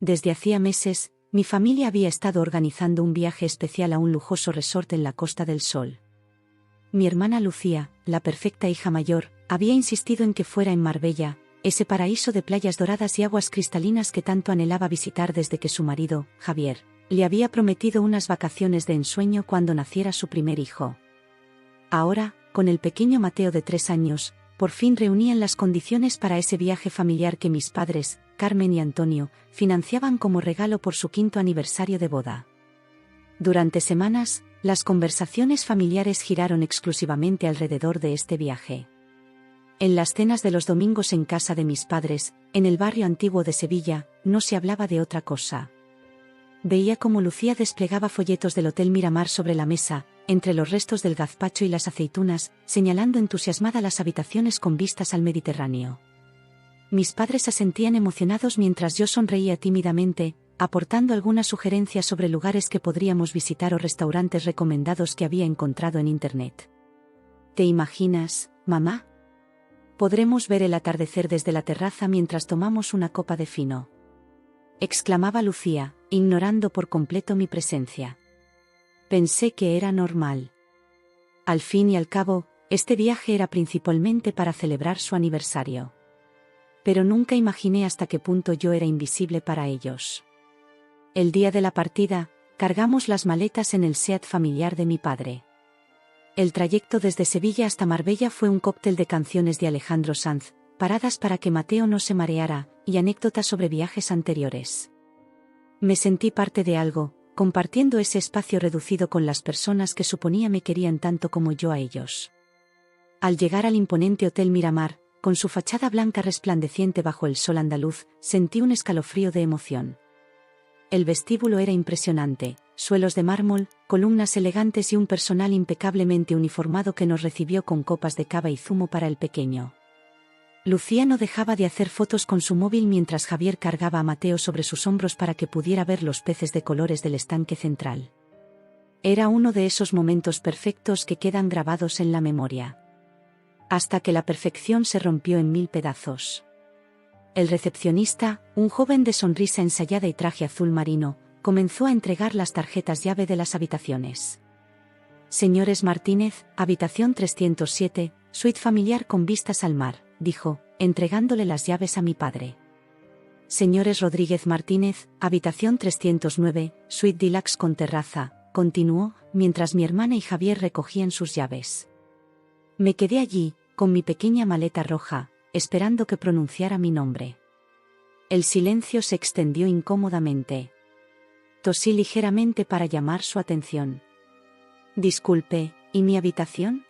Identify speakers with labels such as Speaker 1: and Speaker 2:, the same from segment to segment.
Speaker 1: Desde hacía meses, mi familia había estado organizando un viaje especial a un lujoso resort en la Costa del Sol. Mi hermana Lucía, la perfecta hija mayor, había insistido en que fuera en Marbella, ese paraíso de playas doradas y aguas cristalinas que tanto anhelaba visitar desde que su marido, Javier, le había prometido unas vacaciones de ensueño cuando naciera su primer hijo. Ahora, con el pequeño Mateo de 3 años, por fin reunían las condiciones para ese viaje familiar que mis padres, Carmen y Antonio, financiaban como regalo por su 5º aniversario de boda. Durante semanas, las conversaciones familiares giraron exclusivamente alrededor de este viaje. En las cenas de los domingos en casa de mis padres, en el barrio antiguo de Sevilla, no se hablaba de otra cosa. Veía cómo Lucía desplegaba folletos del Hotel Miramar sobre la mesa, entre los restos del gazpacho y las aceitunas, señalando entusiasmada las habitaciones con vistas al Mediterráneo. Mis padres asentían emocionados mientras yo sonreía tímidamente, aportando algunas sugerencias sobre lugares que podríamos visitar o restaurantes recomendados que había encontrado en Internet. ¿Te imaginas, mamá? Podremos ver el atardecer desde la terraza mientras tomamos una copa de fino. Exclamaba Lucía, ignorando por completo mi presencia. Pensé que era normal. Al fin y al cabo, este viaje era principalmente para celebrar su aniversario. Pero nunca imaginé hasta qué punto yo era invisible para ellos. El día de la partida, cargamos las maletas en el Seat familiar de mi padre. El trayecto desde Sevilla hasta Marbella fue un cóctel de canciones de Alejandro Sanz, paradas para que Mateo no se mareara, y anécdotas sobre viajes anteriores. Me sentí parte de algo, compartiendo ese espacio reducido con las personas que suponía me querían tanto como yo a ellos. Al llegar al imponente Hotel Miramar, con su fachada blanca resplandeciente bajo el sol andaluz, sentí un escalofrío de emoción. El vestíbulo era impresionante, suelos de mármol, columnas elegantes y un personal impecablemente uniformado que nos recibió con copas de cava y zumo para el pequeño. Lucía no dejaba de hacer fotos con su móvil mientras Javier cargaba a Mateo sobre sus hombros para que pudiera ver los peces de colores del estanque central. Era uno de esos momentos perfectos que quedan grabados en la memoria. Hasta que la perfección se rompió en 1000 pedazos. El recepcionista, un joven de sonrisa ensayada y traje azul marino, comenzó a entregar las tarjetas llave de las habitaciones. Señores Martínez, habitación 307, suite familiar con vistas al mar, dijo, entregándole las llaves a mi padre. Señores Rodríguez Martínez, habitación 309, suite deluxe con terraza, continuó, mientras mi hermana y Javier recogían sus llaves. Me quedé allí, con mi pequeña maleta roja, esperando que pronunciara mi nombre. El silencio se extendió incómodamente. Tosí ligeramente para llamar su atención. Disculpe, ¿y mi habitación?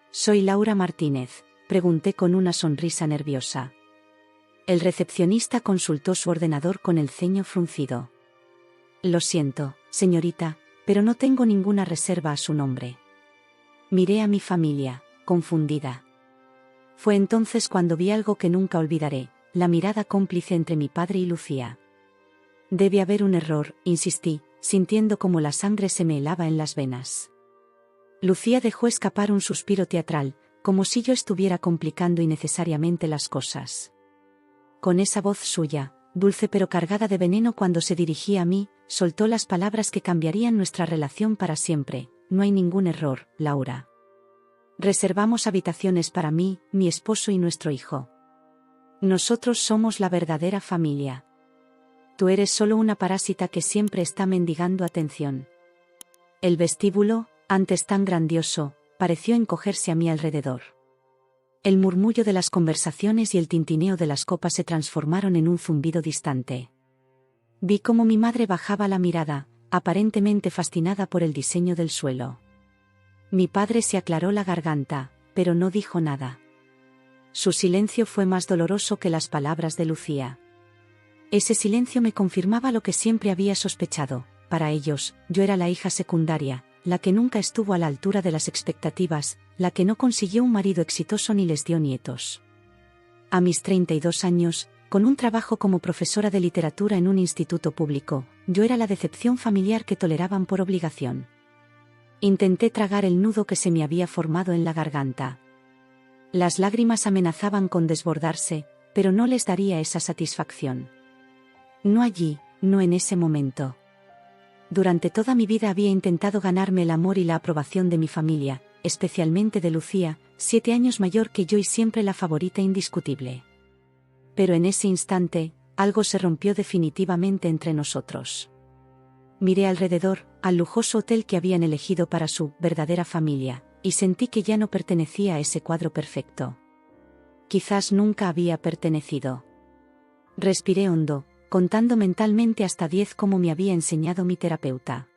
Speaker 1: Soy Laura Martínez, pregunté con una sonrisa nerviosa. El recepcionista consultó su ordenador con el ceño fruncido. Lo siento, señorita, pero no tengo ninguna reserva a su nombre. Miré a mi familia, confundida. Fue entonces cuando vi algo que nunca olvidaré, la mirada cómplice entre mi padre y Lucía. Debe haber un error, insistí, sintiendo como la sangre se me helaba en las venas. Lucía dejó escapar un suspiro teatral, como si yo estuviera complicando innecesariamente las cosas. Con esa voz suya, dulce pero cargada de veneno cuando se dirigía a mí, soltó las palabras que cambiarían nuestra relación para siempre. No hay ningún error, Laura. Reservamos habitaciones para mí, mi esposo y nuestro hijo. Nosotros somos la verdadera familia. Tú eres solo una parásita que siempre está mendigando atención. El vestíbulo, antes tan grandioso, pareció encogerse a mi alrededor. El murmullo de las conversaciones y el tintineo de las copas se transformaron en un zumbido distante. Vi cómo mi madre bajaba la mirada, aparentemente fascinada por el diseño del suelo. Mi padre se aclaró la garganta, pero no dijo nada. Su silencio fue más doloroso que las palabras de Lucía. Ese silencio me confirmaba lo que siempre había sospechado. Para ellos, yo era la hija secundaria, la que nunca estuvo a la altura de las expectativas, la que no consiguió un marido exitoso ni les dio nietos. A mis 32 años, con un trabajo como profesora de literatura en un instituto público, yo era la decepción familiar que toleraban por obligación. Intenté tragar el nudo que se me había formado en la garganta. Las lágrimas amenazaban con desbordarse, pero no les daría esa satisfacción. No allí, no en ese momento. Durante toda mi vida había intentado ganarme el amor y la aprobación de mi familia, especialmente de Lucía, 7 años mayor que yo y siempre la favorita indiscutible. Pero en ese instante, algo se rompió definitivamente entre nosotros. Miré alrededor, al lujoso hotel que habían elegido para su verdadera familia, y sentí que ya no pertenecía a ese cuadro perfecto. Quizás nunca había pertenecido. Respiré hondo, contando mentalmente hasta 10 como me había enseñado mi terapeuta.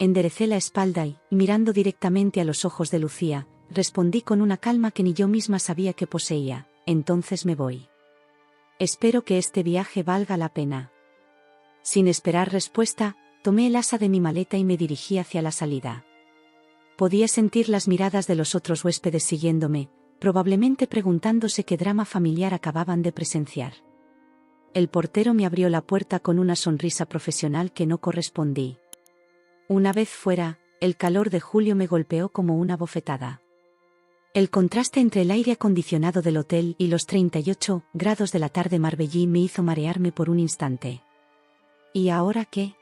Speaker 1: Enderecé la espalda y, mirando directamente a los ojos de Lucía, respondí con una calma que ni yo misma sabía que poseía: entonces me voy. Espero que este viaje valga la pena. Sin esperar respuesta, tomé el asa de mi maleta y me dirigí hacia la salida. Podía sentir las miradas de los otros huéspedes siguiéndome, probablemente preguntándose qué drama familiar acababan de presenciar. El portero me abrió la puerta con una sonrisa profesional que no correspondí. Una vez fuera, el calor de julio me golpeó como una bofetada. El contraste entre el aire acondicionado del hotel y los 38 grados de la tarde marbellí me hizo marearme por un instante. ¿Y ahora qué?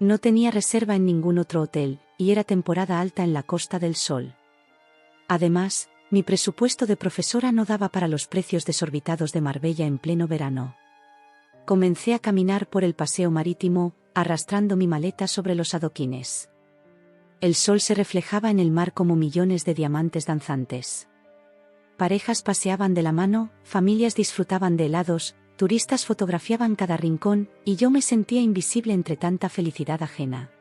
Speaker 1: No tenía reserva en ningún otro hotel, y era temporada alta en la Costa del Sol. Además, mi presupuesto de profesora no daba para los precios desorbitados de Marbella en pleno verano. Comencé a caminar por el paseo marítimo, arrastrando mi maleta sobre los adoquines. El sol se reflejaba en el mar como millones de diamantes danzantes. Parejas paseaban de la mano, familias disfrutaban de helados, turistas fotografiaban cada rincón, y yo me sentía invisible entre tanta felicidad ajena.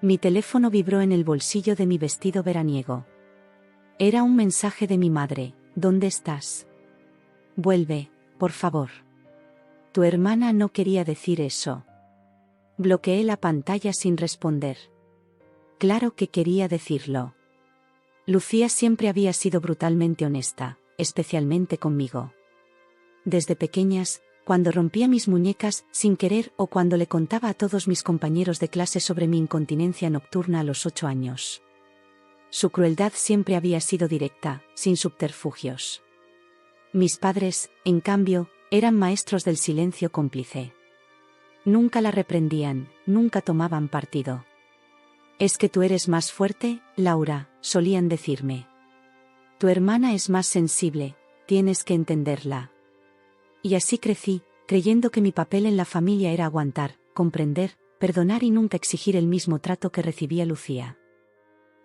Speaker 1: Mi teléfono vibró en el bolsillo de mi vestido veraniego. Era un mensaje de mi madre: ¿dónde estás? Vuelve, por favor. Tu hermana no quería decir eso. Bloqueé la pantalla sin responder. Claro que quería decirlo. Lucía siempre había sido brutalmente honesta, especialmente conmigo. Desde pequeñas, cuando rompía mis muñecas sin querer o cuando le contaba a todos mis compañeros de clase sobre mi incontinencia nocturna a los 8 años. Su crueldad siempre había sido directa, sin subterfugios. Mis padres, en cambio, eran maestros del silencio cómplice. Nunca la reprendían, nunca tomaban partido. «Es que tú eres más fuerte, Laura», solían decirme. «Tu hermana es más sensible, tienes que entenderla». Y así crecí, creyendo que mi papel en la familia era aguantar, comprender, perdonar y nunca exigir el mismo trato que recibía Lucía.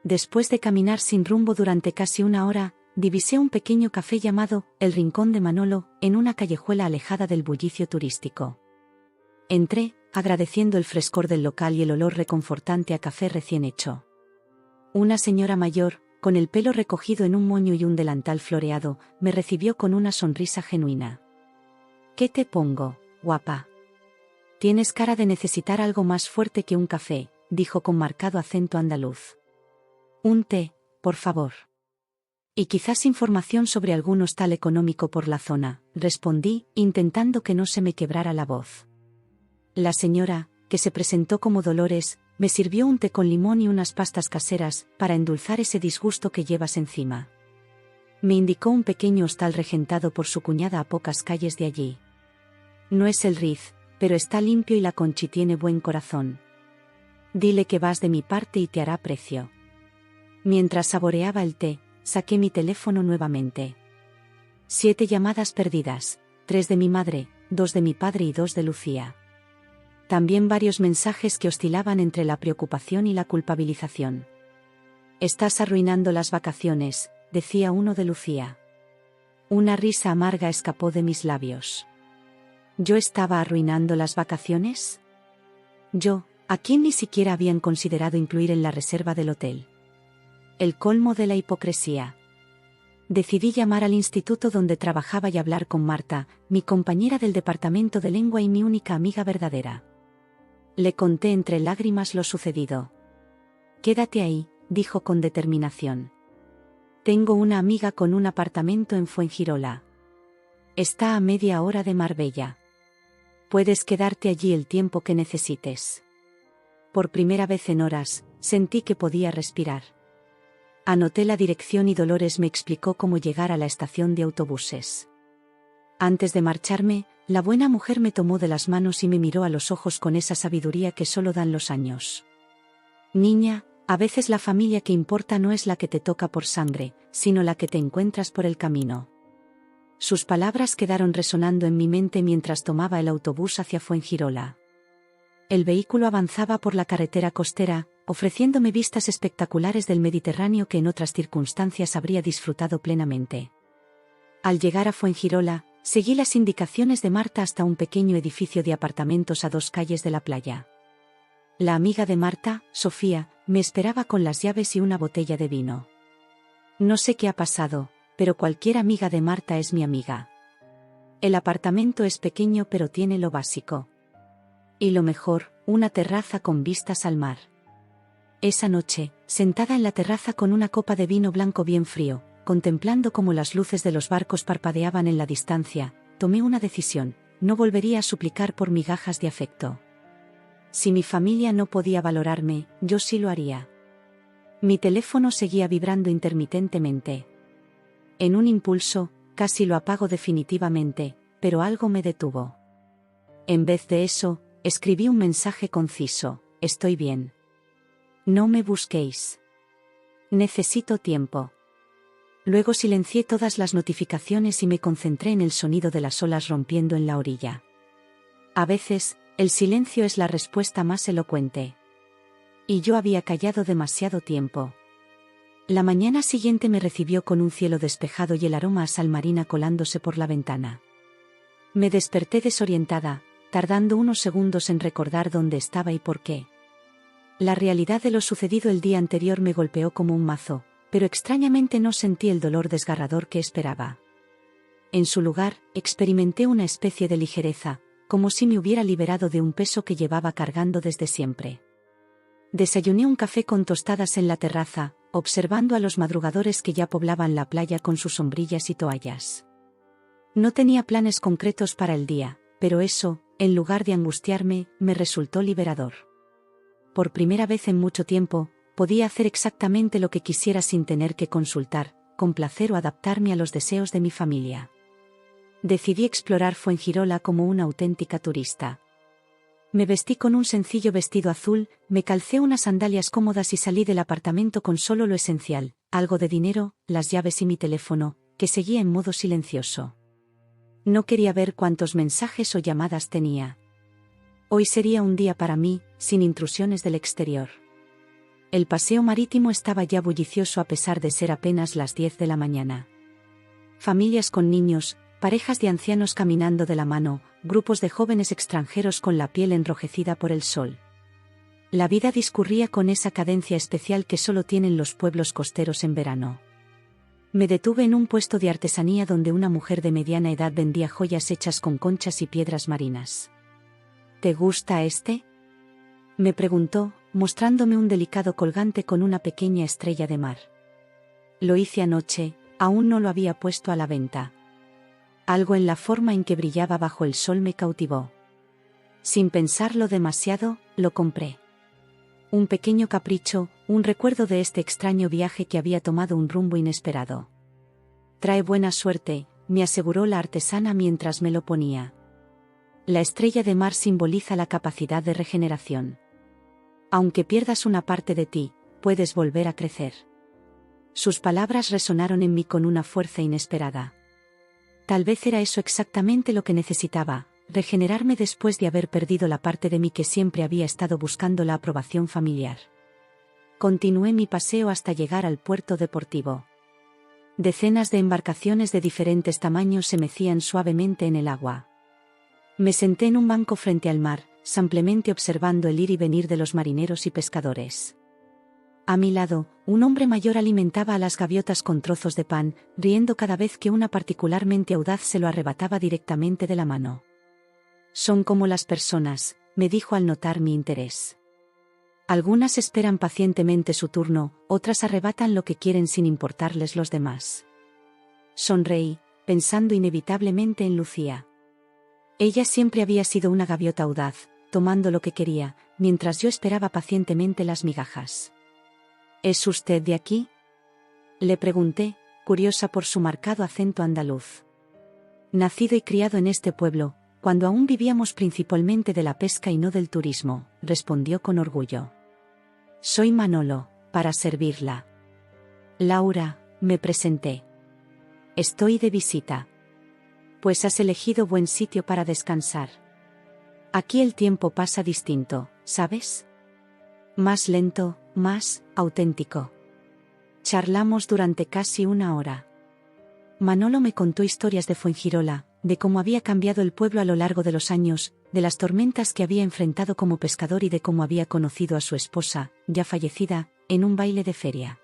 Speaker 1: Después de caminar sin rumbo durante casi una hora, divisé un pequeño café llamado El Rincón de Manolo, en una callejuela alejada del bullicio turístico. Entré, agradeciendo el frescor del local y el olor reconfortante a café recién hecho. Una señora mayor, con el pelo recogido en un moño y un delantal floreado, me recibió con una sonrisa genuina. «¿Qué te pongo, guapa?» «Tienes cara de necesitar algo más fuerte que un café», dijo con marcado acento andaluz. «Un té, por favor». «Y quizás información sobre algún hostal económico por la zona», respondí, intentando que no se me quebrara la voz. La señora, que se presentó como Dolores, me sirvió un té con limón y unas pastas caseras, para endulzar ese disgusto que llevas encima. Me indicó un pequeño hostal regentado por su cuñada a pocas calles de allí. «No es el Riz, pero está limpio y la Conchi tiene buen corazón. Dile que vas de mi parte y te hará precio». Mientras saboreaba el té, saqué mi teléfono nuevamente. 7 llamadas perdidas, 3 de mi madre, 2 de mi padre y 2 de Lucía. También varios mensajes que oscilaban entre la preocupación y la culpabilización. «Estás arruinando las vacaciones», decía uno de Lucía. Una risa amarga escapó de mis labios. ¿Yo estaba arruinando las vacaciones? Yo, a quien ni siquiera habían considerado incluir en la reserva del hotel. El colmo de la hipocresía. Decidí llamar al instituto donde trabajaba y hablar con Marta, mi compañera del departamento de lengua y mi única amiga verdadera. Le conté entre lágrimas lo sucedido. «Quédate ahí», dijo con determinación. «Tengo una amiga con un apartamento en Fuengirola. Está a media hora de Marbella. Puedes quedarte allí el tiempo que necesites». Por primera vez en horas, sentí que podía respirar. Anoté la dirección y Dolores me explicó cómo llegar a la estación de autobuses. Antes de marcharme, La buena mujer me tomó de las manos y me miró a los ojos con esa sabiduría que solo dan los años. Niña, a veces la familia que importa no es la que te toca por sangre, sino la que te encuentras por el camino. Sus palabras quedaron resonando en mi mente mientras tomaba el autobús hacia Fuengirola. El vehículo avanzaba por la carretera costera, ofreciéndome vistas espectaculares del Mediterráneo que en otras circunstancias habría disfrutado plenamente. Al llegar a Fuengirola, seguí las indicaciones de Marta hasta un pequeño edificio de apartamentos a 2 calles de la playa. La amiga de Marta, Sofía, me esperaba con las llaves y una botella de vino. No sé qué ha pasado, pero cualquier amiga de Marta es mi amiga. El apartamento es pequeño pero tiene lo básico. Y lo mejor, una terraza con vistas al mar. Esa noche, sentada en la terraza con una copa de vino blanco bien frío, contemplando cómo las luces de los barcos parpadeaban en la distancia, tomé una decisión: no volvería a suplicar por migajas de afecto. Si mi familia no podía valorarme, yo sí lo haría. Mi teléfono seguía vibrando intermitentemente. En un impulso, casi lo apago definitivamente, pero algo me detuvo. En vez de eso, escribí un mensaje conciso: estoy bien. No me busquéis. Necesito tiempo. Luego silencié todas las notificaciones y me concentré en el sonido de las olas rompiendo en la orilla. A veces, el silencio es la respuesta más elocuente. Y yo había callado demasiado tiempo. La mañana siguiente me recibió con un cielo despejado y el aroma a sal marina colándose por la ventana. Me desperté desorientada, tardando unos segundos en recordar dónde estaba y por qué. La realidad de lo sucedido el día anterior me golpeó como un mazo, pero extrañamente no sentí el dolor desgarrador que esperaba. En su lugar, experimenté una especie de ligereza, como si me hubiera liberado de un peso que llevaba cargando desde siempre. Desayuné un café con tostadas en la terraza, observando a los madrugadores que ya poblaban la playa con sus sombrillas y toallas. No tenía planes concretos para el día, pero eso, en lugar de angustiarme, me resultó liberador. Por primera vez en mucho tiempo, podía hacer exactamente lo que quisiera sin tener que consultar, complacer o adaptarme a los deseos de mi familia. Decidí explorar Fuengirola como una auténtica turista. Me vestí con un sencillo vestido azul, me calcé unas sandalias cómodas y salí del apartamento con solo lo esencial: algo de dinero, las llaves y mi teléfono, que seguía en modo silencioso. No quería ver cuántos mensajes o llamadas tenía. Hoy sería un día para mí, sin intrusiones del exterior. El paseo marítimo estaba ya bullicioso a pesar de ser apenas las 10 de la mañana. Familias con niños, parejas de ancianos caminando de la mano, grupos de jóvenes extranjeros con la piel enrojecida por el sol. La vida discurría con esa cadencia especial que solo tienen los pueblos costeros en verano. Me detuve en un puesto de artesanía donde una mujer de mediana edad vendía joyas hechas con conchas y piedras marinas. ¿Te gusta este?, me preguntó, mostrándome un delicado colgante con una pequeña estrella de mar. Lo hice anoche, aún no lo había puesto a la venta. Algo en la forma en que brillaba bajo el sol me cautivó. Sin pensarlo demasiado, lo compré. Un pequeño capricho, un recuerdo de este extraño viaje que había tomado un rumbo inesperado. Trae buena suerte, me aseguró la artesana mientras me lo ponía. La estrella de mar simboliza la capacidad de regeneración. Aunque pierdas una parte de ti, puedes volver a crecer. Sus palabras resonaron en mí con una fuerza inesperada. Tal vez era eso exactamente lo que necesitaba: regenerarme después de haber perdido la parte de mí que siempre había estado buscando la aprobación familiar. Continué mi paseo hasta llegar al puerto deportivo. Decenas de embarcaciones de diferentes tamaños se mecían suavemente en el agua. Me senté en un banco frente al mar, simplemente observando el ir y venir de los marineros y pescadores. A mi lado, un hombre mayor alimentaba a las gaviotas con trozos de pan, riendo cada vez que una particularmente audaz se lo arrebataba directamente de la mano. Son como las personas, me dijo al notar mi interés. Algunas esperan pacientemente su turno, otras arrebatan lo que quieren sin importarles los demás. Sonreí, pensando inevitablemente en Lucía. Ella siempre había sido una gaviota audaz, tomando lo que quería, mientras yo esperaba pacientemente las migajas. ¿Es usted de aquí?, le pregunté, curiosa por su marcado acento andaluz. Nacido y criado en este pueblo, cuando aún vivíamos principalmente de la pesca y no del turismo, respondió con orgullo. Soy Manolo, para servirla. Laura, me presenté. Estoy de visita. Pues has elegido buen sitio para descansar. Aquí el tiempo pasa distinto, ¿sabes? Más lento, más auténtico. Charlamos durante casi una hora. Manolo me contó historias de Fuengirola, de cómo había cambiado el pueblo a lo largo de los años, de las tormentas que había enfrentado como pescador y de cómo había conocido a su esposa, ya fallecida, en un baile de feria.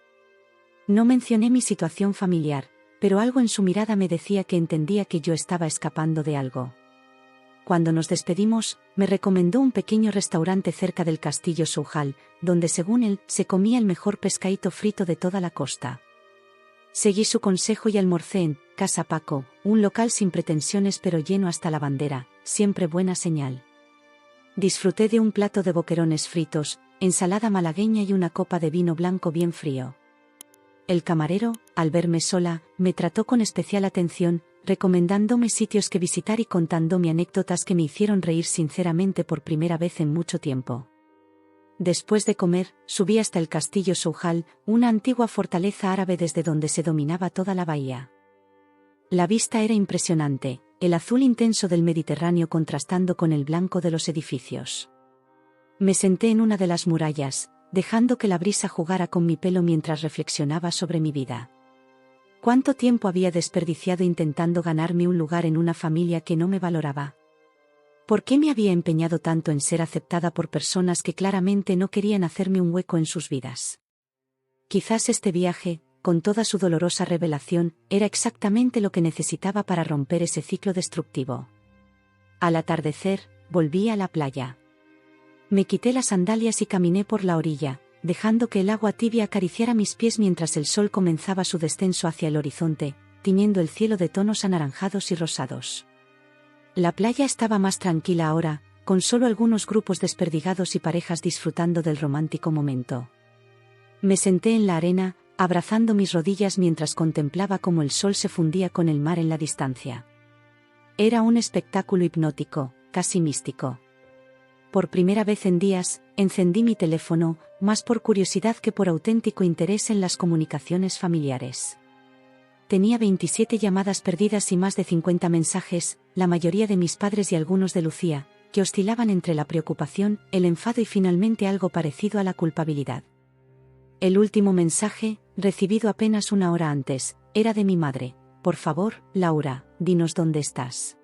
Speaker 1: No mencioné mi situación familiar, pero algo en su mirada me decía que entendía que yo estaba escapando de algo. Cuando nos despedimos, me recomendó un pequeño restaurante cerca del castillo Soujal, donde según él, se comía el mejor pescadito frito de toda la costa. Seguí su consejo y almorcé en Casa Paco, un local sin pretensiones pero lleno hasta la bandera, siempre buena señal. Disfruté de un plato de boquerones fritos, ensalada malagueña y una copa de vino blanco bien frío. El camarero, al verme sola, me trató con especial atención, recomendándome sitios que visitar y contándome anécdotas que me hicieron reír sinceramente por primera vez en mucho tiempo. Después de comer, subí hasta el castillo Soujal, una antigua fortaleza árabe desde donde se dominaba toda la bahía. La vista era impresionante, el azul intenso del Mediterráneo contrastando con el blanco de los edificios. Me senté en una de las murallas, dejando que la brisa jugara con mi pelo mientras reflexionaba sobre mi vida. ¿Cuánto tiempo había desperdiciado intentando ganarme un lugar en una familia que no me valoraba? ¿Por qué me había empeñado tanto en ser aceptada por personas que claramente no querían hacerme un hueco en sus vidas? Quizás este viaje, con toda su dolorosa revelación, era exactamente lo que necesitaba para romper ese ciclo destructivo. Al atardecer, volví a la playa. Me quité las sandalias y caminé por la orilla, dejando que el agua tibia acariciara mis pies mientras el sol comenzaba su descenso hacia el horizonte, tiñendo el cielo de tonos anaranjados y rosados. La playa estaba más tranquila ahora, con solo algunos grupos desperdigados y parejas disfrutando del romántico momento. Me senté en la arena, abrazando mis rodillas mientras contemplaba cómo el sol se fundía con el mar en la distancia. Era un espectáculo hipnótico, casi místico. Por primera vez en días, encendí mi teléfono, más por curiosidad que por auténtico interés en las comunicaciones familiares. Tenía 27 llamadas perdidas y más de 50 mensajes, la mayoría de mis padres y algunos de Lucía, que oscilaban entre la preocupación, el enfado y finalmente algo parecido a la culpabilidad. El último mensaje, recibido apenas una hora antes, era de mi madre. Por favor, Laura, dinos dónde estás.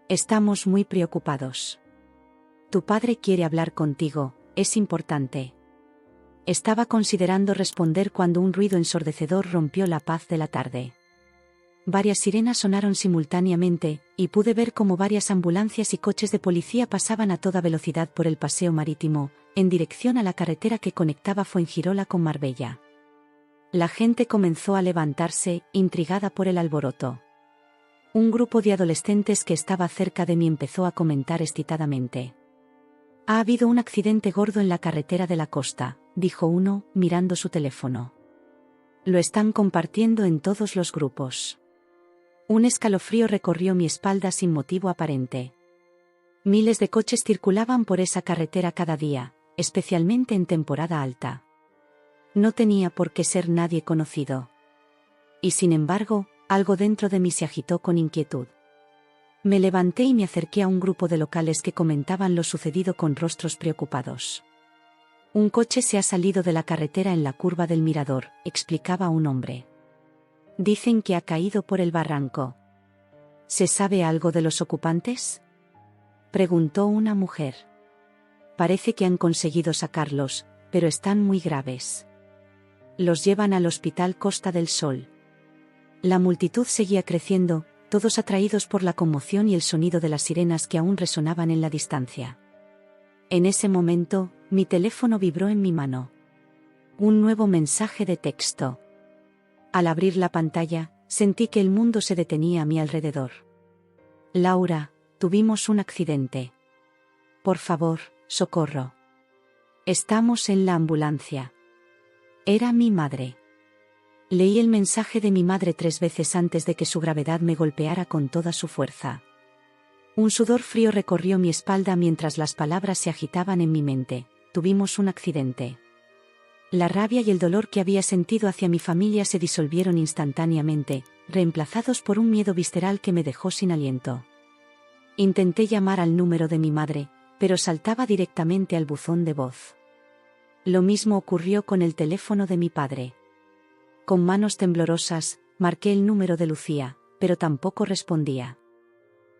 Speaker 1: Estamos muy preocupados. Tu padre quiere hablar contigo, es importante. Estaba considerando responder cuando un ruido ensordecedor rompió la paz de la tarde. Varias sirenas sonaron simultáneamente, y pude ver cómo varias ambulancias y coches de policía pasaban a toda velocidad por el paseo marítimo, en dirección a la carretera que conectaba Fuengirola con Marbella. La gente comenzó a levantarse, intrigada por el alboroto. Un grupo de adolescentes que estaba cerca de mí empezó a comentar excitadamente. Ha habido un accidente gordo en la carretera de la costa, dijo uno, mirando su teléfono. Lo están compartiendo en todos los grupos. Un escalofrío recorrió mi espalda sin motivo aparente. Miles de coches circulaban por esa carretera cada día, especialmente en temporada alta. No tenía por qué ser nadie conocido. Y sin embargo, algo dentro de mí se agitó con inquietud. Me levanté y me acerqué a un grupo de locales que comentaban lo sucedido con rostros preocupados. Un coche se ha salido de la carretera en la curva del mirador, explicaba un hombre. Dicen que ha caído por el barranco. ¿Se sabe algo de los ocupantes?, preguntó una mujer. Parece que han conseguido sacarlos, pero están muy graves. Los llevan al hospital Costa del Sol. La multitud seguía creciendo, todos atraídos por la conmoción y el sonido de las sirenas que aún resonaban en la distancia. En ese momento, mi teléfono vibró en mi mano. Un nuevo mensaje de texto. Al abrir la pantalla, sentí que el mundo se detenía a mi alrededor. Laura, tuvimos un accidente. Por favor, socorro. Estamos en la ambulancia. Era mi madre. Leí el mensaje de mi madre 3 veces antes de que su gravedad me golpeara con toda su fuerza. Un sudor frío recorrió mi espalda mientras las palabras se agitaban en mi mente. Tuvimos un accidente. La rabia y el dolor que había sentido hacia mi familia se disolvieron instantáneamente, reemplazados por un miedo visceral que me dejó sin aliento. Intenté llamar al número de mi madre, pero saltaba directamente al buzón de voz. Lo mismo ocurrió con el teléfono de mi padre. Con manos temblorosas, marqué el número de Lucía, pero tampoco respondía.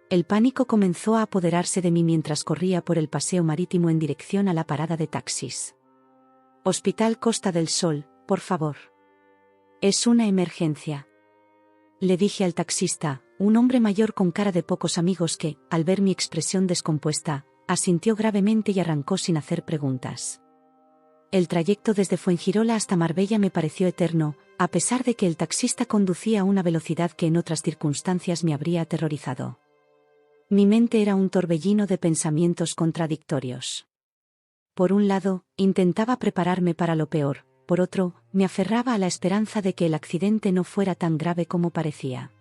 Speaker 1: El pánico comenzó a apoderarse de mí mientras corría por el paseo marítimo en dirección a la parada de taxis. Hospital Costa del Sol, por favor. Es una emergencia. Le dije al taxista, un hombre mayor con cara de pocos amigos que, al ver mi expresión descompuesta, asintió gravemente y arrancó sin hacer preguntas. El trayecto desde Fuengirola hasta Marbella me pareció eterno, a pesar de que el taxista conducía a una velocidad que en otras circunstancias me habría aterrorizado. Mi mente era un torbellino de pensamientos contradictorios. Por un lado, intentaba prepararme para lo peor, por otro, me aferraba a la esperanza de que el accidente no fuera tan grave como parecía.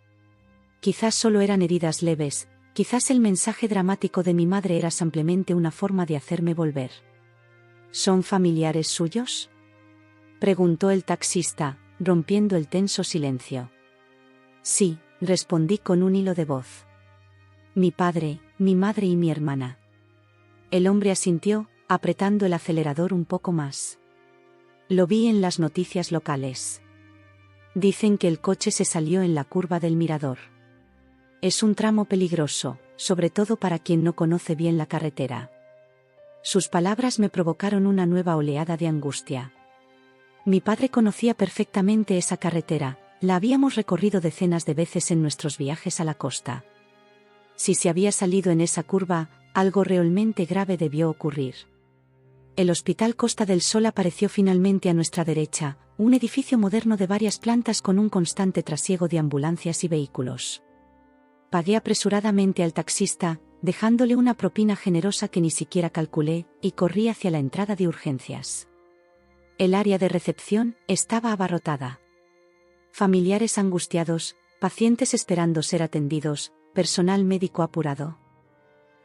Speaker 1: Quizás solo eran heridas leves, quizás el mensaje dramático de mi madre era simplemente una forma de hacerme volver. ¿Son familiares suyos?, preguntó el taxista, rompiendo el tenso silencio. Sí, respondí con un hilo de voz. Mi padre, mi madre y mi hermana. El hombre asintió, apretando el acelerador un poco más. Lo vi en las noticias locales. Dicen que el coche se salió en la curva del Mirador. Es un tramo peligroso, sobre todo para quien no conoce bien la carretera. Sus palabras me provocaron una nueva oleada de angustia. Mi padre conocía perfectamente esa carretera, la habíamos recorrido decenas de veces en nuestros viajes a la costa. Si se había salido en esa curva, algo realmente grave debió ocurrir. El Hospital Costa del Sol apareció finalmente a nuestra derecha, un edificio moderno de varias plantas con un constante trasiego de ambulancias y vehículos. Pagué apresuradamente al taxista, dejándole una propina generosa que ni siquiera calculé, y corrí hacia la entrada de urgencias. El área de recepción estaba abarrotada. Familiares angustiados, pacientes esperando ser atendidos, personal médico apurado.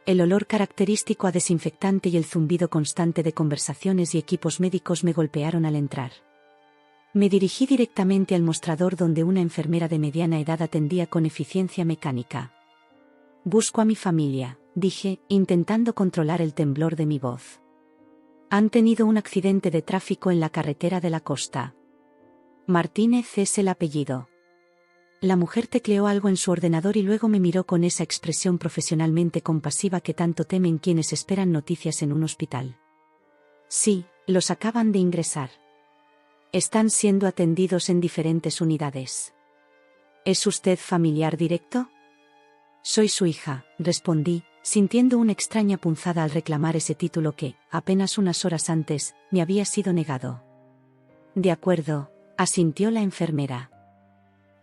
Speaker 1: El olor característico a desinfectante y el zumbido constante de conversaciones y equipos médicos me golpearon al entrar. Me dirigí directamente al mostrador donde una enfermera de mediana edad atendía con eficiencia mecánica. Busco a mi familia, dije, intentando controlar el temblor de mi voz. Han tenido un accidente de tráfico en la carretera de la costa. Martínez es el apellido. La mujer tecleó algo en su ordenador y luego me miró con esa expresión profesionalmente compasiva que tanto temen quienes esperan noticias en un hospital. Sí, los acaban de ingresar. Están siendo atendidos en diferentes unidades. ¿Es usted familiar directo? Soy su hija, respondí, sintiendo una extraña punzada al reclamar ese título que, apenas unas horas antes, me había sido negado. De acuerdo, asintió la enfermera.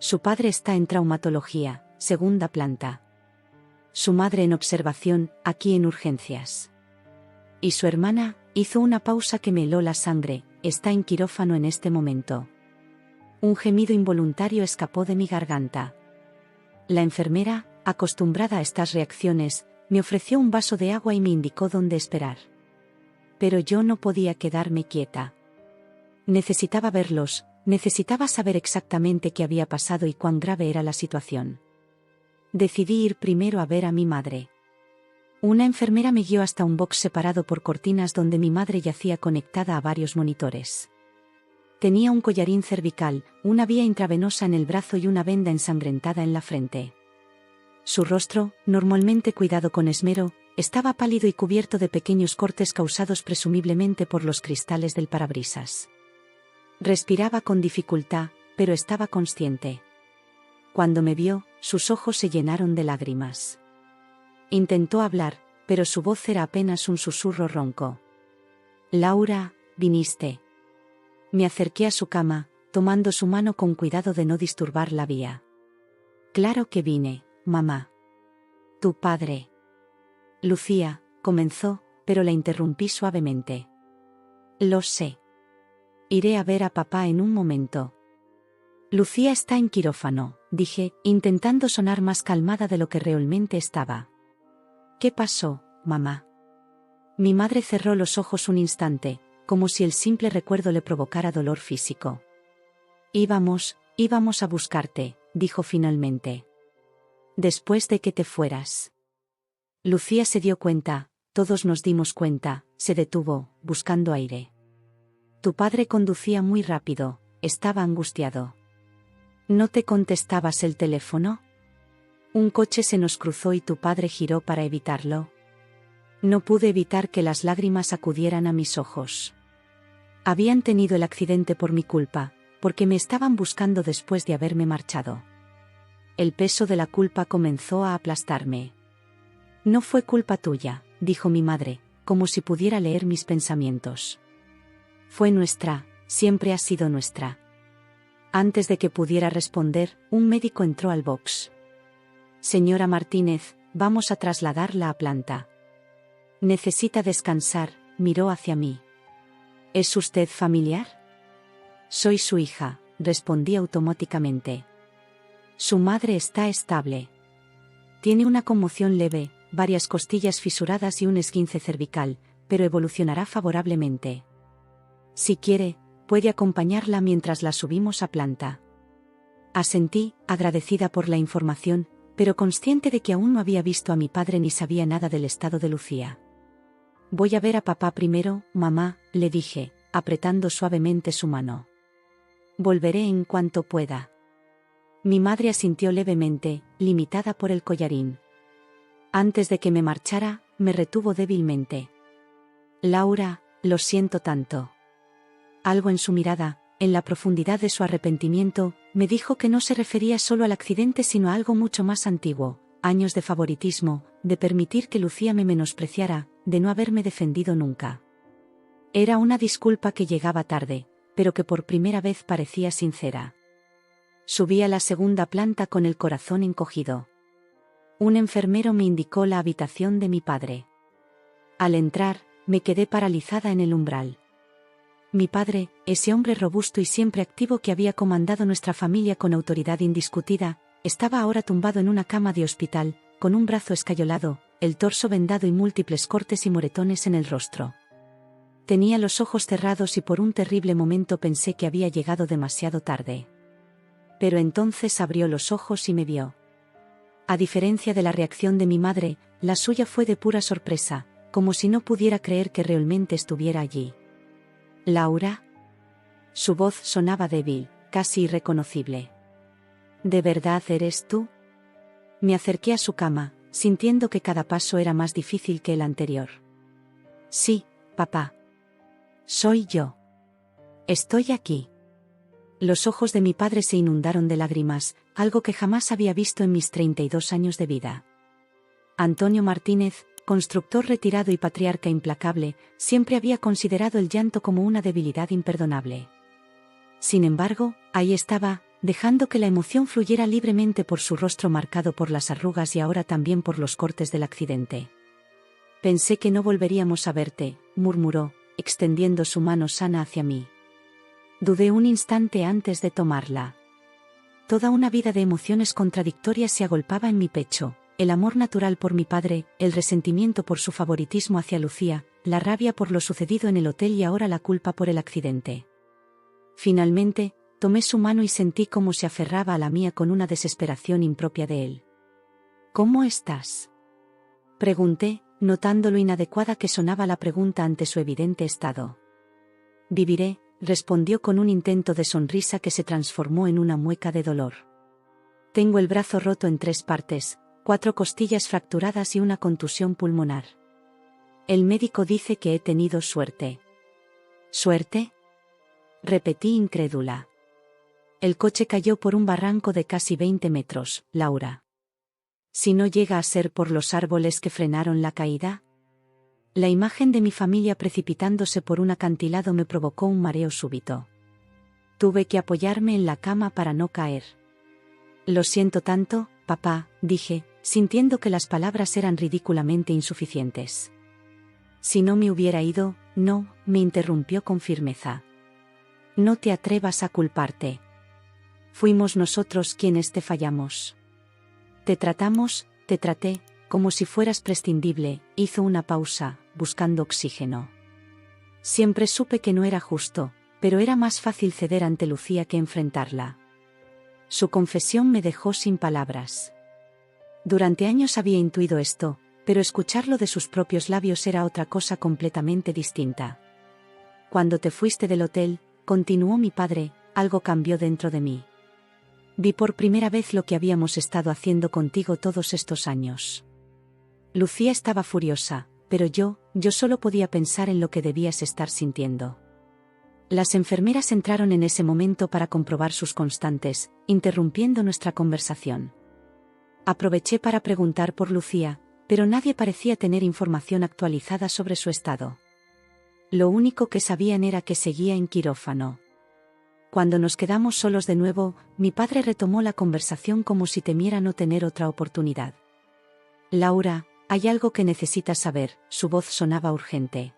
Speaker 1: Su padre está en traumatología, segunda planta. Su madre en observación, aquí en urgencias. Y su hermana, hizo una pausa que me heló la sangre, está en quirófano en este momento. Un gemido involuntario escapó de mi garganta. La enfermera, acostumbrada a estas reacciones, me ofreció un vaso de agua y me indicó dónde esperar. Pero yo no podía quedarme quieta. Necesitaba verlos. Necesitaba saber exactamente qué había pasado y cuán grave era la situación. Decidí ir primero a ver a mi madre. Una enfermera me guió hasta un box separado por cortinas donde mi madre yacía conectada a varios monitores. Tenía un collarín cervical, una vía intravenosa en el brazo y una venda ensangrentada en la frente. Su rostro, normalmente cuidado con esmero, estaba pálido y cubierto de pequeños cortes causados presumiblemente por los cristales del parabrisas. Respiraba con dificultad, pero estaba consciente. Cuando me vio, sus ojos se llenaron de lágrimas. Intentó hablar, pero su voz era apenas un susurro ronco. Laura, viniste. Me acerqué a su cama, tomando su mano con cuidado de no disturbar la vía. Claro que vine, mamá. Tu padre. Lucía, comenzó, pero la interrumpí suavemente. Lo sé. Iré a ver a papá en un momento. Lucía está en quirófano, dije, intentando sonar más calmada de lo que realmente estaba. ¿Qué pasó, mamá? Mi madre cerró los ojos un instante, como si el simple recuerdo le provocara dolor físico. Íbamos a buscarte, dijo finalmente. Después de que te fueras. Lucía se dio cuenta, todos nos dimos cuenta, se detuvo, buscando aire. Tu padre conducía muy rápido, estaba angustiado. ¿No te contestabas el teléfono? Un coche se nos cruzó y tu padre giró para evitarlo. No pude evitar que las lágrimas acudieran a mis ojos. Habían tenido el accidente por mi culpa, porque me estaban buscando después de haberme marchado. El peso de la culpa comenzó a aplastarme. No fue culpa tuya, dijo mi madre, como si pudiera leer mis pensamientos. Fue nuestra, siempre ha sido nuestra. Antes de que pudiera responder, un médico entró al box. Señora Martínez, vamos a trasladarla a planta. Necesita descansar, miró hacia mí. ¿Es usted familiar? Soy su hija, respondí automáticamente. Su madre está estable. Tiene una conmoción leve, varias costillas fisuradas y un esguince cervical, pero evolucionará favorablemente. Si quiere, puede acompañarla mientras la subimos a planta. Asentí, agradecida por la información, pero consciente de que aún no había visto a mi padre ni sabía nada del estado de Lucía. Voy a ver a papá primero, mamá, le dije, apretando suavemente su mano. Volveré en cuanto pueda. Mi madre asintió levemente, limitada por el collarín. Antes de que me marchara, me retuvo débilmente. Laura, lo siento tanto. Algo en su mirada, en la profundidad de su arrepentimiento, me dijo que no se refería solo al accidente sino a algo mucho más antiguo, años de favoritismo, de permitir que Lucía me menospreciara, de no haberme defendido nunca. Era una disculpa que llegaba tarde, pero que por primera vez parecía sincera. Subí a la segunda planta con el corazón encogido. Un enfermero me indicó la habitación de mi padre. Al entrar, me quedé paralizada en el umbral. Mi padre, ese hombre robusto y siempre activo que había comandado nuestra familia con autoridad indiscutida, estaba ahora tumbado en una cama de hospital, con un brazo escayolado, el torso vendado y múltiples cortes y moretones en el rostro. Tenía los ojos cerrados y por un terrible momento pensé que había llegado demasiado tarde. Pero entonces abrió los ojos y me vio. A diferencia de la reacción de mi madre, la suya fue de pura sorpresa, como si no pudiera creer que realmente estuviera allí. ¿Laura? Su voz sonaba débil, casi irreconocible. ¿De verdad eres tú? Me acerqué a su cama, sintiendo que cada paso era más difícil que el anterior. Sí, papá. Soy yo. Estoy aquí. Los ojos de mi padre se inundaron de lágrimas, algo que jamás había visto en mis 32 años de vida. Antonio Martínez, constructor retirado y patriarca implacable, siempre había considerado el llanto como una debilidad imperdonable. Sin embargo, ahí estaba, dejando que la emoción fluyera libremente por su rostro marcado por las arrugas y ahora también por los cortes del accidente. Pensé que no volveríamos a verte, murmuró, extendiendo su mano sana hacia mí. Dudé un instante antes de tomarla. Toda una vida de emociones contradictorias se agolpaba en mi pecho, el amor natural por mi padre, el resentimiento por su favoritismo hacia Lucía, la rabia por lo sucedido en el hotel y ahora la culpa por el accidente. Finalmente, tomé su mano y sentí cómo se aferraba a la mía con una desesperación impropia de él. ¿Cómo estás?, pregunté, notando lo inadecuada que sonaba la pregunta ante su evidente estado. Viviré, respondió con un intento de sonrisa que se transformó en una mueca de dolor. Tengo el brazo roto en 3 partes, 4 costillas fracturadas y una contusión pulmonar. El médico dice que he tenido suerte. ¿Suerte?, repetí incrédula. El coche cayó por un barranco de casi 20 metros, Laura. Si no llega a ser por los árboles que frenaron la caída. La imagen de mi familia precipitándose por un acantilado me provocó un mareo súbito. Tuve que apoyarme en la cama para no caer. Lo siento tanto, papá, dije, sintiendo que las palabras eran ridículamente insuficientes. Si no me hubiera ido, no, me interrumpió con firmeza. No te atrevas a culparte. Fuimos nosotros quienes te fallamos. Te traté, como si fueras prescindible, hizo una pausa, buscando oxígeno. Siempre supe que no era justo, pero era más fácil ceder ante Lucía que enfrentarla. Su confesión me dejó sin palabras. Durante años había intuido esto, pero escucharlo de sus propios labios era otra cosa completamente distinta. Cuando te fuiste del hotel, continuó mi padre, algo cambió dentro de mí. Vi por primera vez lo que habíamos estado haciendo contigo todos estos años. Lucía estaba furiosa, pero yo solo podía pensar en lo que debías estar sintiendo. Las enfermeras entraron en ese momento para comprobar sus constantes, interrumpiendo nuestra conversación. Aproveché para preguntar por Lucía, pero nadie parecía tener información actualizada sobre su estado. Lo único que sabían era que seguía en quirófano. Cuando nos quedamos solos de nuevo, mi padre retomó la conversación como si temiera no tener otra oportunidad. Laura, hay algo que necesitas saber, su voz sonaba urgente.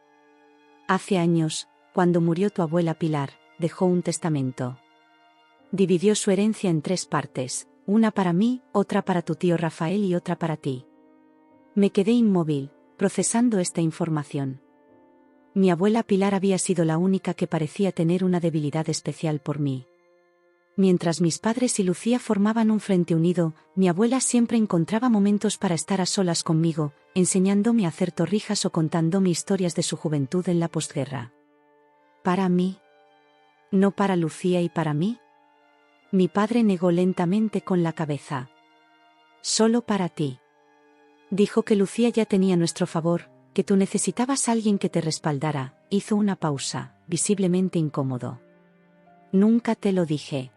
Speaker 1: Hace años, cuando murió tu abuela Pilar, dejó un testamento. Dividió su herencia en 3 partes, una para mí, otra para tu tío Rafael y otra para ti. Me quedé inmóvil, procesando esta información. Mi abuela Pilar había sido la única que parecía tener una debilidad especial por mí. Mientras mis padres y Lucía formaban un frente unido, mi abuela siempre encontraba momentos para estar a solas conmigo, enseñándome a hacer torrijas o contándome historias de su juventud en la posguerra. ¿Para mí? ¿No para Lucía y para mí? Mi padre negó lentamente con la cabeza. Solo para ti. Dijo que Lucía ya tenía nuestro favor, que tú necesitabas a alguien que te respaldara. Hizo una pausa, visiblemente incómodo. Nunca te lo dije.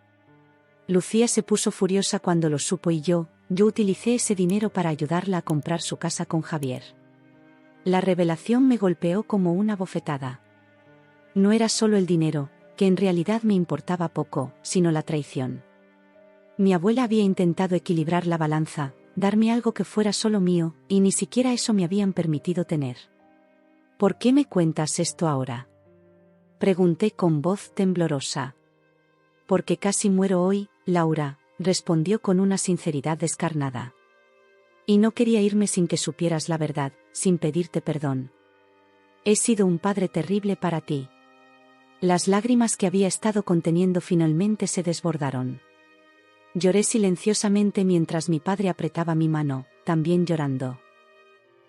Speaker 1: Lucía se puso furiosa cuando lo supo y yo utilicé ese dinero para ayudarla a comprar su casa con Javier. La revelación me golpeó como una bofetada. No era solo el dinero, que en realidad me importaba poco, sino la traición. Mi abuela había intentado equilibrar la balanza, darme algo que fuera solo mío, y ni siquiera eso me habían permitido tener. ¿Por qué me cuentas esto ahora?, pregunté con voz temblorosa. Porque casi muero hoy, Laura, respondió con una sinceridad descarnada. Y no quería irme sin que supieras la verdad, sin pedirte perdón. He sido un padre terrible para ti. Las lágrimas que había estado conteniendo finalmente se desbordaron. Lloré silenciosamente mientras mi padre apretaba mi mano, también llorando.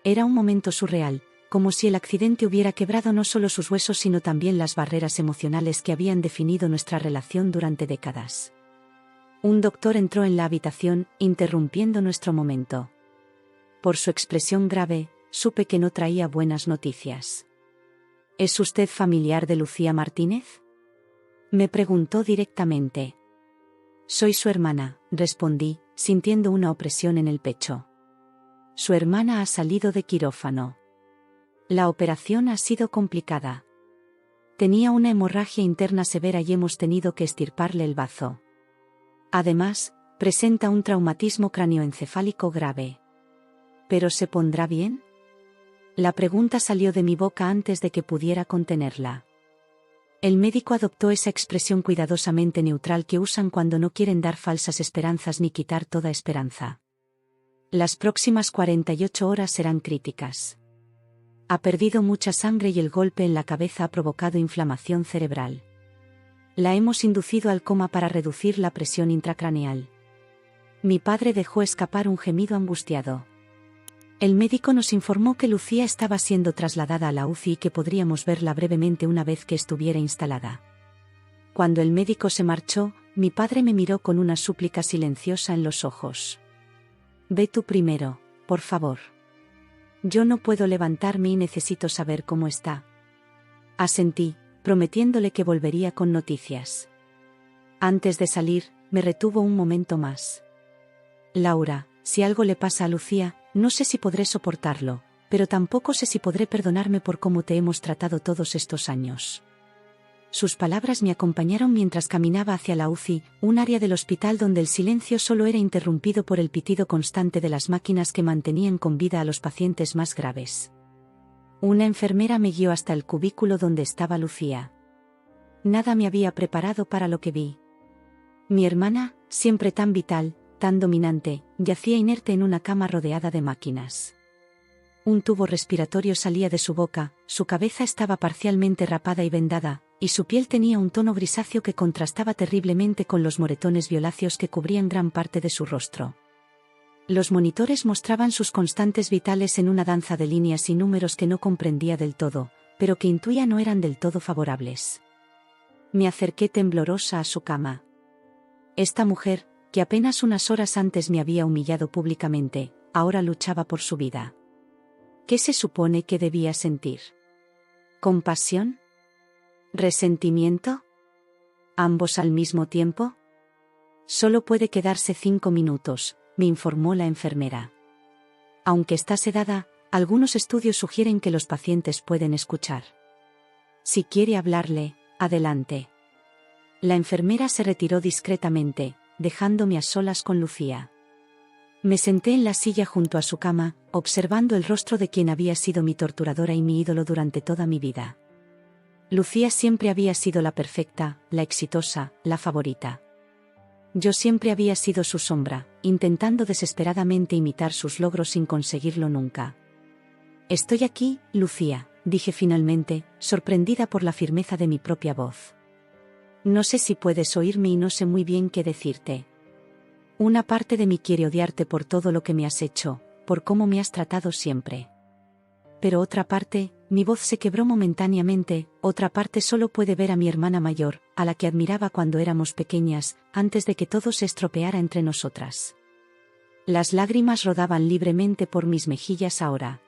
Speaker 1: Era un momento surreal, como si el accidente hubiera quebrado no solo sus huesos sino también las barreras emocionales que habían definido nuestra relación durante décadas. Un doctor entró en la habitación, interrumpiendo nuestro momento. Por su expresión grave, supe que no traía buenas noticias. ¿Es usted familiar de Lucía Martínez?, me preguntó directamente. Soy su hermana, respondí, sintiendo una opresión en el pecho. Su hermana ha salido de quirófano. La operación ha sido complicada. Tenía una hemorragia interna severa y hemos tenido que extirparle el bazo. Además, presenta un traumatismo cráneoencefálico grave. ¿Pero se pondrá bien?, la pregunta salió de mi boca antes de que pudiera contenerla. El médico adoptó esa expresión cuidadosamente neutral que usan cuando no quieren dar falsas esperanzas ni quitar toda esperanza. Las próximas 48 horas serán críticas. Ha perdido mucha sangre y el golpe en la cabeza ha provocado inflamación cerebral. La hemos inducido al coma para reducir la presión intracraneal. Mi padre dejó escapar un gemido angustiado. El médico nos informó que Lucía estaba siendo trasladada a la UCI y que podríamos verla brevemente una vez que estuviera instalada. Cuando el médico se marchó, mi padre me miró con una súplica silenciosa en los ojos. Ve tú primero, por favor. Yo no puedo levantarme y necesito saber cómo está. Asentí, prometiéndole que volvería con noticias. Antes de salir, me retuvo un momento más. Laura, si algo le pasa a Lucía, no sé si podré soportarlo, pero tampoco sé si podré perdonarme por cómo te hemos tratado todos estos años. Sus palabras me acompañaron mientras caminaba hacia la UCI, un área del hospital donde el silencio solo era interrumpido por el pitido constante de las máquinas que mantenían con vida a los pacientes más graves. Una enfermera me guió hasta el cubículo donde estaba Lucía. Nada me había preparado para lo que vi. Mi hermana, siempre tan vital, tan dominante, yacía inerte en una cama rodeada de máquinas. Un tubo respiratorio salía de su boca, su cabeza estaba parcialmente rapada y vendada, y su piel tenía un tono grisáceo que contrastaba terriblemente con los moretones violáceos que cubrían gran parte de su rostro. Los monitores mostraban sus constantes vitales en una danza de líneas y números que no comprendía del todo, pero que intuía no eran del todo favorables. Me acerqué temblorosa a su cama. Esta mujer, que apenas unas horas antes me había humillado públicamente, ahora luchaba por su vida. ¿Qué se supone que debía sentir? ¿Compasión? ¿Resentimiento? ¿Ambos al mismo tiempo? Solo puede quedarse 5 minutos, me informó la enfermera. Aunque está sedada, algunos estudios sugieren que los pacientes pueden escuchar. Si quiere hablarle, adelante. La enfermera se retiró discretamente, dejándome a solas con Lucía. Me senté en la silla junto a su cama, observando el rostro de quien había sido mi torturadora y mi ídolo durante toda mi vida. Lucía siempre había sido la perfecta, la exitosa, la favorita. Yo siempre había sido su sombra, intentando desesperadamente imitar sus logros sin conseguirlo nunca. Estoy aquí, Lucía, dije finalmente, sorprendida por la firmeza de mi propia voz. No sé si puedes oírme y no sé muy bien qué decirte. Una parte de mí quiere odiarte por todo lo que me has hecho, por cómo me has tratado siempre. Pero otra parte, mi voz se quebró momentáneamente, otra parte solo puede ver a mi hermana mayor, a la que admiraba cuando éramos pequeñas, antes de que todo se estropeara entre nosotras. Las lágrimas rodaban libremente por mis mejillas ahora.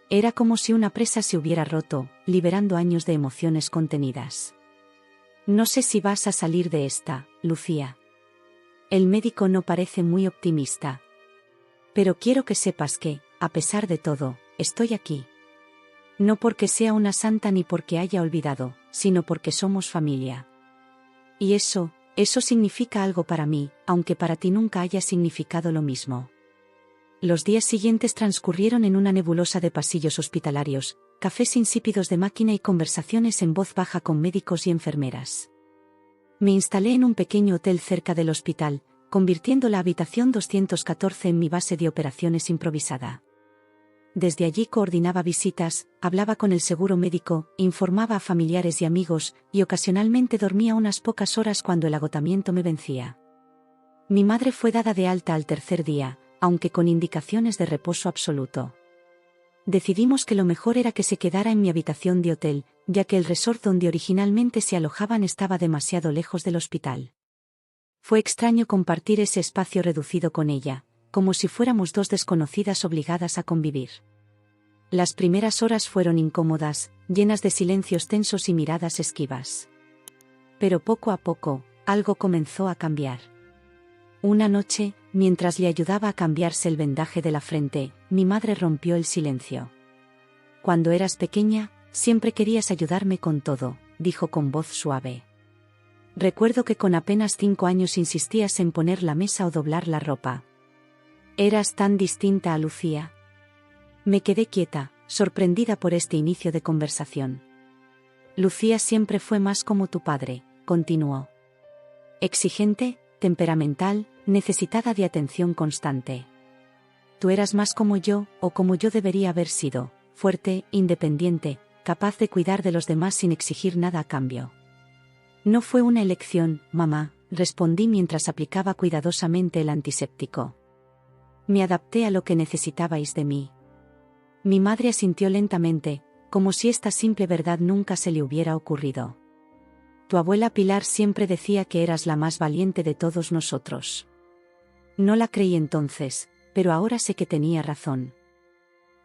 Speaker 1: Era como si una presa se hubiera roto, liberando años de emociones contenidas. No sé si vas a salir de esta, Lucía. El médico no parece muy optimista. Pero quiero que sepas que, a pesar de todo, estoy aquí. No porque sea una santa ni porque haya olvidado, sino porque somos familia. Y eso significa algo para mí, aunque para ti nunca haya significado lo mismo. Los días siguientes transcurrieron en una nebulosa de pasillos hospitalarios, cafés insípidos de máquina y conversaciones en voz baja con médicos y enfermeras. Me instalé en un pequeño hotel cerca del hospital, convirtiendo la habitación 214 en mi base de operaciones improvisada. Desde allí coordinaba visitas, hablaba con el seguro médico, informaba a familiares y amigos, y ocasionalmente dormía unas pocas horas cuando el agotamiento me vencía. Mi madre fue dada de alta al tercer día, aunque con indicaciones de reposo absoluto. Decidimos que lo mejor era que se quedara en mi habitación de hotel, ya que el resort donde originalmente se alojaban estaba demasiado lejos del hospital. Fue extraño compartir ese espacio reducido con ella, como si fuéramos dos desconocidas obligadas a convivir. Las primeras horas fueron incómodas, llenas de silencios tensos y miradas esquivas. Pero poco a poco, algo comenzó a cambiar. Una noche, mientras le ayudaba a cambiarse el vendaje de la frente, mi madre rompió el silencio. Cuando eras pequeña, siempre querías ayudarme con todo, dijo con voz suave. Recuerdo que con apenas 5 años insistías en poner la mesa o doblar la ropa. Eras tan distinta a Lucía. Me quedé quieta, sorprendida por este inicio de conversación. Lucía siempre fue más como tu padre, continuó. Exigente, temperamental, necesitada de atención constante. Tú eras más como yo, o como yo debería haber sido, fuerte, independiente, capaz de cuidar de los demás sin exigir nada a cambio. No fue una elección, mamá, respondí mientras aplicaba cuidadosamente el antiséptico. Me adapté a lo que necesitabais de mí. Mi madre asintió lentamente, como si esta simple verdad nunca se le hubiera ocurrido. Tu abuela Pilar siempre decía que eras la más valiente de todos nosotros. No la creí entonces, pero ahora sé que tenía razón.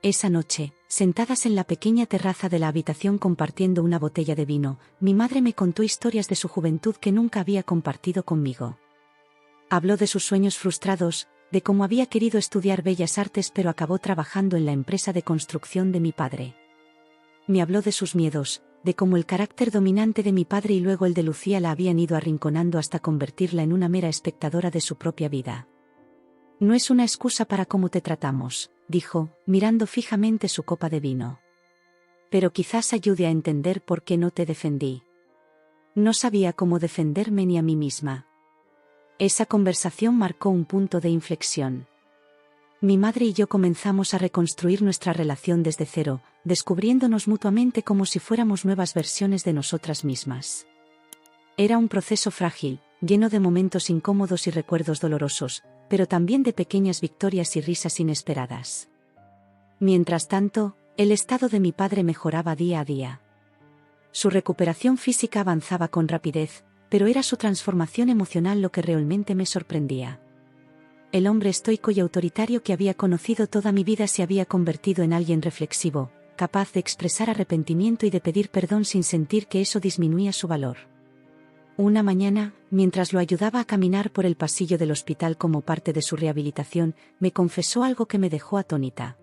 Speaker 1: Esa noche, sentadas en la pequeña terraza de la habitación compartiendo una botella de vino, mi madre me contó historias de su juventud que nunca había compartido conmigo. Habló de sus sueños frustrados, de cómo había querido estudiar bellas artes pero acabó trabajando en la empresa de construcción de mi padre. Me habló de sus miedos, de cómo el carácter dominante de mi padre y luego el de Lucía la habían ido arrinconando hasta convertirla en una mera espectadora de su propia vida. No es una excusa para cómo te tratamos, dijo, mirando fijamente su copa de vino. Pero quizás ayude a entender por qué no te defendí. No sabía cómo defenderme ni a mí misma. Esa conversación marcó un punto de inflexión. Mi madre y yo comenzamos a reconstruir nuestra relación desde cero, descubriéndonos mutuamente como si fuéramos nuevas versiones de nosotras mismas. Era un proceso frágil, lleno de momentos incómodos y recuerdos dolorosos, pero también de pequeñas victorias y risas inesperadas. Mientras tanto, el estado de mi padre mejoraba día a día. Su recuperación física avanzaba con rapidez, pero era su transformación emocional lo que realmente me sorprendía. El hombre estoico y autoritario que había conocido toda mi vida se había convertido en alguien reflexivo, capaz de expresar arrepentimiento y de pedir perdón sin sentir que eso disminuía su valor. Una mañana, mientras lo ayudaba a caminar por el pasillo del hospital como parte de su rehabilitación, me confesó algo que me dejó atónita.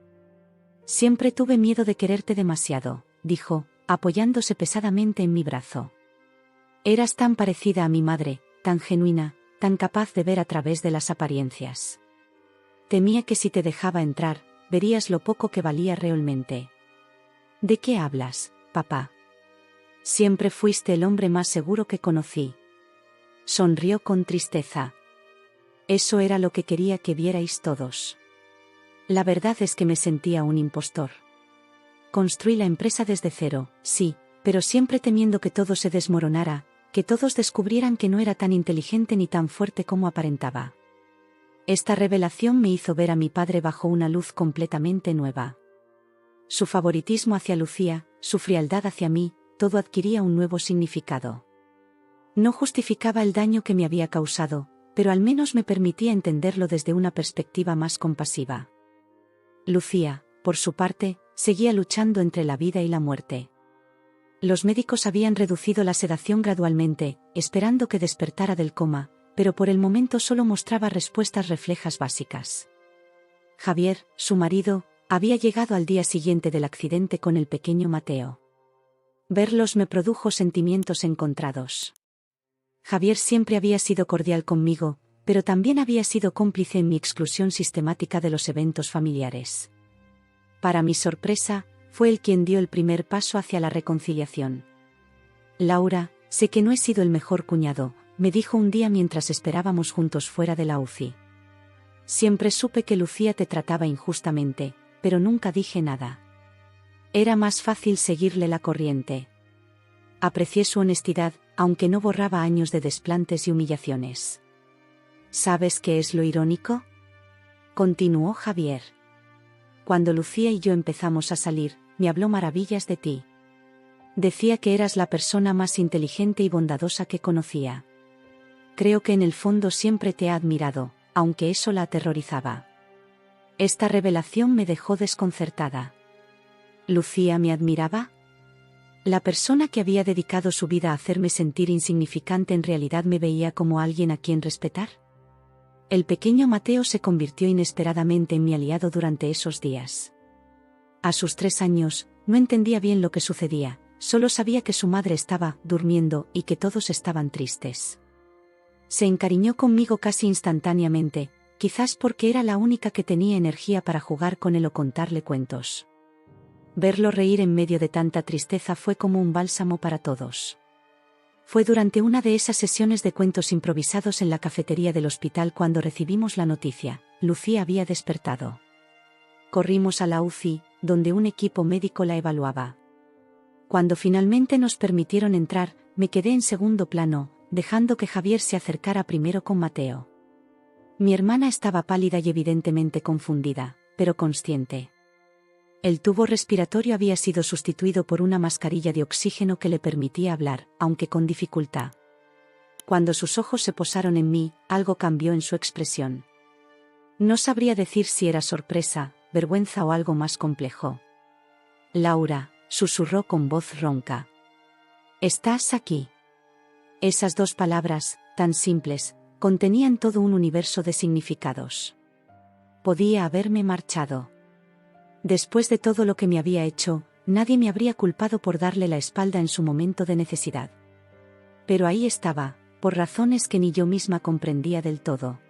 Speaker 1: «Siempre tuve miedo de quererte demasiado», dijo, apoyándose pesadamente en mi brazo. «Eras tan parecida a mi madre, tan genuina, tan capaz de ver a través de las apariencias. Temía que si te dejaba entrar, verías lo poco que valía realmente». «¿De qué hablas, papá? Siempre fuiste el hombre más seguro que conocí». Sonrió con tristeza. «Eso era lo que quería que vierais todos. La verdad es que me sentía un impostor. Construí la empresa desde cero, sí, pero siempre temiendo que todo se desmoronara, que todos descubrieran que no era tan inteligente ni tan fuerte como aparentaba». Esta revelación me hizo ver a mi padre bajo una luz completamente nueva. Su favoritismo hacia Lucía, su frialdad hacia mí, todo adquiría un nuevo significado. No justificaba el daño que me había causado, pero al menos me permitía entenderlo desde una perspectiva más compasiva. Lucía, por su parte, seguía luchando entre la vida y la muerte. Los médicos habían reducido la sedación gradualmente, esperando que despertara del coma, pero por el momento solo mostraba respuestas reflejas básicas. Javier, su marido, había llegado al día siguiente del accidente con el pequeño Mateo. Verlos me produjo sentimientos encontrados. Javier siempre había sido cordial conmigo, pero también había sido cómplice en mi exclusión sistemática de los eventos familiares. Para mi sorpresa, fue él quien dio el primer paso hacia la reconciliación. «Laura, sé que no he sido el mejor cuñado», me dijo un día mientras esperábamos juntos fuera de la UCI. «Siempre supe que Lucía te trataba injustamente, pero nunca dije nada. Era más fácil seguirle la corriente». Aprecié su honestidad, aunque no borraba años de desplantes y humillaciones. «¿Sabes qué es lo irónico?», continuó Javier. «Cuando Lucía y yo empezamos a salir, me habló maravillas de ti. Decía que eras la persona más inteligente y bondadosa que conocía. Creo que en el fondo siempre te ha admirado, aunque eso la aterrorizaba». Esta revelación me dejó desconcertada. ¿Lucía me admiraba? La persona que había dedicado su vida a hacerme sentir insignificante en realidad me veía como alguien a quien respetar. El pequeño Mateo se convirtió inesperadamente en mi aliado durante esos días. A sus 3 años, no entendía bien lo que sucedía, solo sabía que su madre estaba durmiendo y que todos estaban tristes. Se encariñó conmigo casi instantáneamente, quizás porque era la única que tenía energía para jugar con él o contarle cuentos. Verlo reír en medio de tanta tristeza fue como un bálsamo para todos. Fue durante una de esas sesiones de cuentos improvisados en la cafetería del hospital cuando recibimos la noticia: Lucía había despertado. Corrimos a la UCI, donde un equipo médico la evaluaba. Cuando finalmente nos permitieron entrar, me quedé en segundo plano, dejando que Javier se acercara primero con Mateo. Mi hermana estaba pálida y evidentemente confundida, pero consciente. El tubo respiratorio había sido sustituido por una mascarilla de oxígeno que le permitía hablar, aunque con dificultad. Cuando sus ojos se posaron en mí, algo cambió en su expresión. No sabría decir si era sorpresa, vergüenza o algo más complejo. «Laura», susurró con voz ronca. «¿Estás aquí?». Esas 2 palabras, tan simples, contenían todo un universo de significados. Podía haberme marchado. Después de todo lo que me había hecho, nadie me habría culpado por darle la espalda en su momento de necesidad. Pero ahí estaba, por razones que ni yo misma comprendía del todo.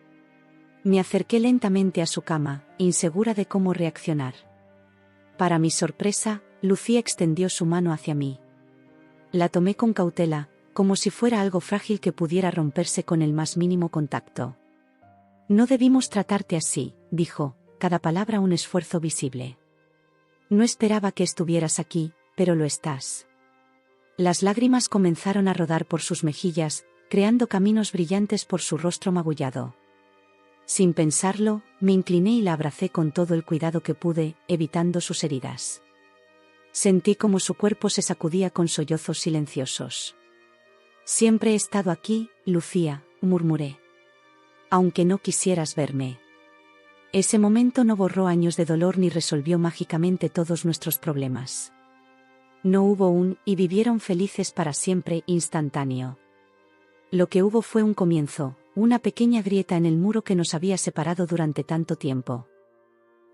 Speaker 1: Me acerqué lentamente a su cama, insegura de cómo reaccionar. Para mi sorpresa, Lucía extendió su mano hacia mí. La tomé con cautela, como si fuera algo frágil que pudiera romperse con el más mínimo contacto. No debimos tratarte así, dijo, cada palabra un esfuerzo visible. No esperaba que estuvieras aquí, pero lo estás. Las lágrimas comenzaron a rodar por sus mejillas, creando caminos brillantes por su rostro magullado. Sin pensarlo, me incliné y la abracé con todo el cuidado que pude, evitando sus heridas. Sentí como su cuerpo se sacudía con sollozos silenciosos. Siempre he estado aquí, Lucía, murmuré. Aunque no quisieras verme. Ese momento no borró años de dolor ni resolvió mágicamente todos nuestros problemas. No hubo un y vivieron felices para siempre instantáneo. Lo que hubo fue un comienzo, una pequeña grieta en el muro que nos había separado durante tanto tiempo.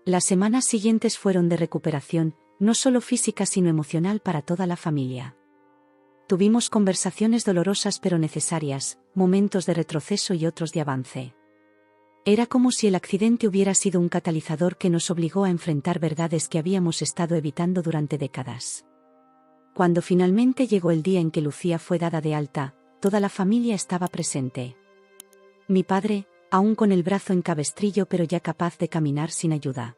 Speaker 1: Las semanas siguientes fueron de recuperación, no solo física sino emocional para toda la familia. Tuvimos conversaciones dolorosas pero necesarias, momentos de retroceso y otros de avance. Era como si el accidente hubiera sido un catalizador que nos obligó a enfrentar verdades que habíamos estado evitando durante décadas. Cuando finalmente llegó el día en que Lucía fue dada de alta, toda la familia estaba presente. Mi padre, aún con el brazo en cabestrillo pero ya capaz de caminar sin ayuda.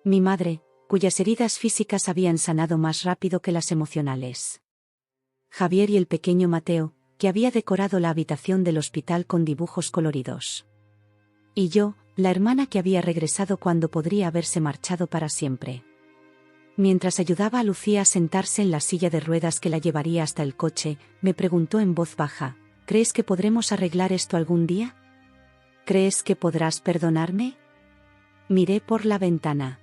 Speaker 1: Mi madre, cuyas heridas físicas habían sanado más rápido que las emocionales. Javier y el pequeño Mateo, que había decorado la habitación del hospital con dibujos coloridos. Y yo, la hermana que había regresado cuando podría haberse marchado para siempre. Mientras ayudaba a Lucía a sentarse en la silla de ruedas que la llevaría hasta el coche, me preguntó en voz baja, ¿crees que podremos arreglar esto algún día? ¿Crees que podrás perdonarme? Miré por la ventana.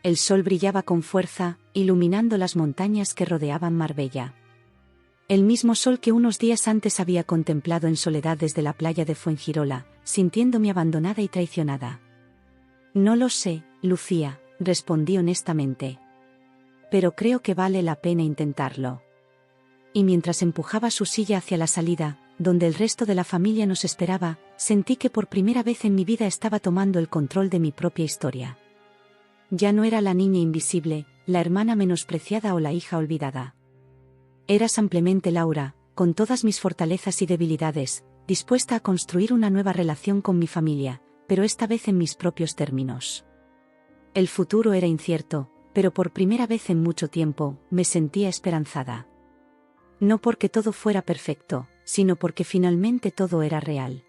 Speaker 1: El sol brillaba con fuerza, iluminando las montañas que rodeaban Marbella. El mismo sol que unos días antes había contemplado en soledad desde la playa de Fuengirola, sintiéndome abandonada y traicionada. No lo sé, Lucía, respondí honestamente. Pero creo que vale la pena intentarlo. Y mientras empujaba su silla hacia la salida, donde el resto de la familia nos esperaba, sentí que por primera vez en mi vida estaba tomando el control de mi propia historia. Ya no era la niña invisible, la hermana menospreciada o la hija olvidada. Era simplemente Laura, con todas mis fortalezas y debilidades, dispuesta a construir una nueva relación con mi familia, pero esta vez en mis propios términos. El futuro era incierto, pero por primera vez en mucho tiempo, me sentía esperanzada. No porque todo fuera perfecto, sino porque finalmente todo era real.